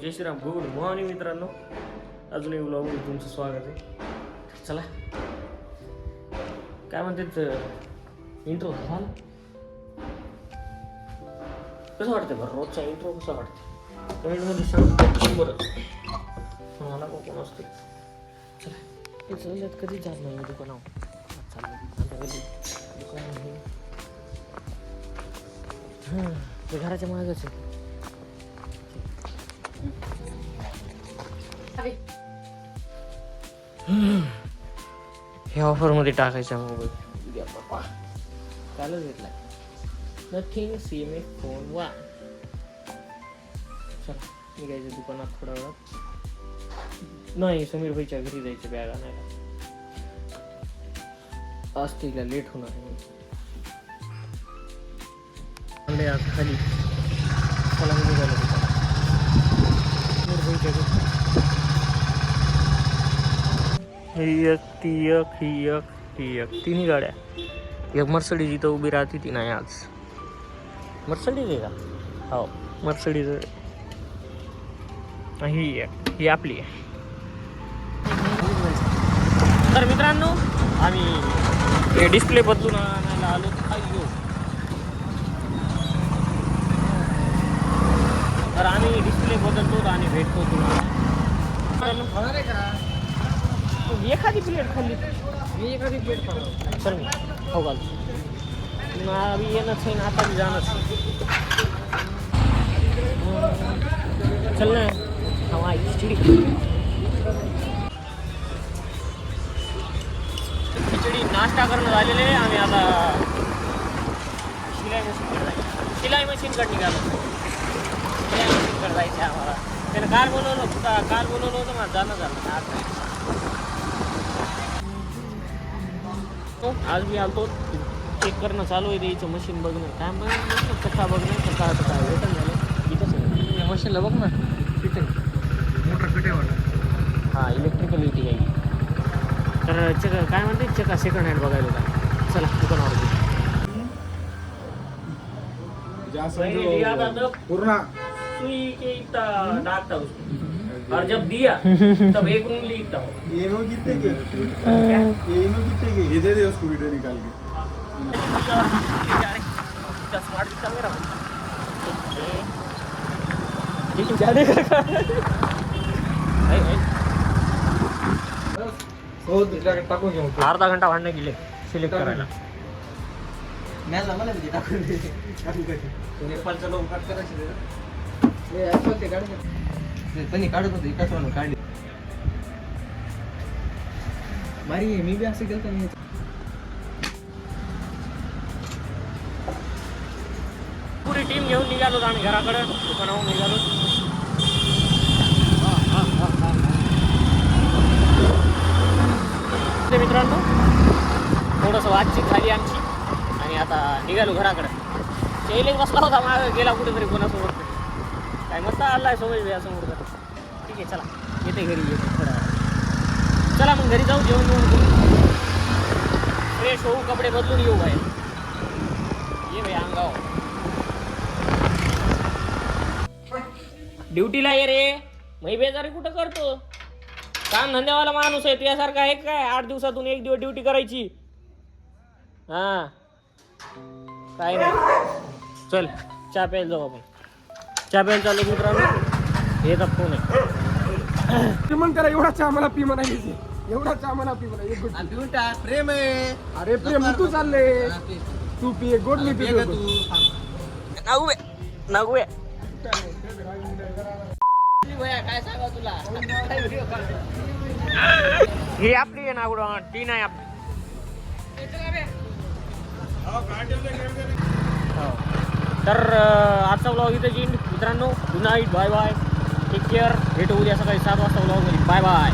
जय Shriram. Good morning मित्रांनो. अजून एक व्लॉगमध्ये तुमचं स्वागत आहे. चला काय म्हणतात इंट्रो झाला कसं वाटतं बरं रोजचा इंट्रो कसा वाटतं कमेंटमध्ये सांग बरं मला कोण असते. चला ते चालल्यात कधीच जात नाही दुकानावर चाललं दुकान ते घराच्या मागच आहे. ह्या ऑफरमध्ये टाकायचा मोबाईल उद्या बाप्पा कालच घेतलाय नथिंग सीमे फोन वा. चल निघायचं दुकानात थोड्या वेळात. नाही समीर भाईच्या घरी जायचं बॅग आणायला. आज तिला लेट होणार आहे. आज खाली मला निघालं समीर भाईच्या घरी. एक तिन्ही गाड्या. एक मर्सडीज इथं उभी राहते ती नाही आज. मर्सडीज आहे का? हो मर्सडीज ही आपली आहे. तर मित्रांनो आम्ही डिस्प्ले बदलून आणायला आलो. अय्यो तर आम्ही डिस्प्ले बदलतो आणि भेटतो तुम्हाला. एखादी प्लेट खाल्ली मी एखादी प्लेट खाल्ली सर मी हो घालतो अभी येणंच आहे ना आता मी जाणंच. चल ना हवा खिचडी नाश्ता करणं झालेले आहे. आम्ही आता शिलाई मशीनकडे निघालो. शिलाई मशीनकडे जायचं आम्हाला. त्यानं काल बोलवलं होतं मला जाणं झालं आज. आज मी आलतो चेक करणं चालू आहे द्यायचं मशीन बघणं काय बघणं कसा बघणं कसा काय वेतन झालं इथंच मशीनला बघ ना फिटिंग मोटर फिटे हां इलेक्ट्रिकल इटी काही. तर चेक काय म्हणते चेका सेकंड हँड बघायला होता. चला दुकानावर पूर्ण सुई के इतना डाकता उसको और जब दिया तब एक उंगली इतना हो ये नो कितने के ये दे दे उसको वीडियो निकाल के. स्मार्ट कैमरा हो दुसऱ्याकडे टाकून घेऊ. अर्धा घंटा भांडणे गेले सिलेक्ट करायला. नेपाळचं लोक कट करायचे काढत होते एकाच म्हणून काढली मारी. मी बी असं केलं नाही. पुरी टीम घेऊन निघालो आम्ही घराकडे. दुकानावर निघालो. मित्रांनो थोडंसं वातचीत झाली आमची आणि आता निघालो घराकडे. शैलेश बसला होता मागं गेला कुठेतरी कोणासोबत काय मस्त आलाय सोबत यासमोर. ठीक आहे चला येते घरी येते थोडा. चला मग घरी जाऊ जेवण करू फ्रेश होऊ कपडे बदलून येऊ बाहेर. ये भाई अंगाव ड्युटीला ये रे. मै बेजारी कुठं करतो काम धंद्यावाला माणूस आहे तुझ्यासारखा आहे काय 8 दिवसातून 1 दिवस ड्युटी करायची. हां काय नाही चल चहा प्यायला जाऊ आपण. चहा प्यायला चालू मित्रांनो. हे तर फोन आहे मन करा एवढा चहा मला पी म्हणायची. एवढा चहा मला पी म्हणा. एक गुड प्रेम आहे. अरे प्रेम तू चालले तू पी एक गोड मी पितो. नगवे काय सांगा तुला ही आपली आहे नागुड ती नाही आपली. तर आजचा ब्लॉग इथे येईल मित्रांनो. Good night bye bye take care. भेटू उद्या सकाळी 7 वाजता ब्लॉग मध्ये. Bye bye.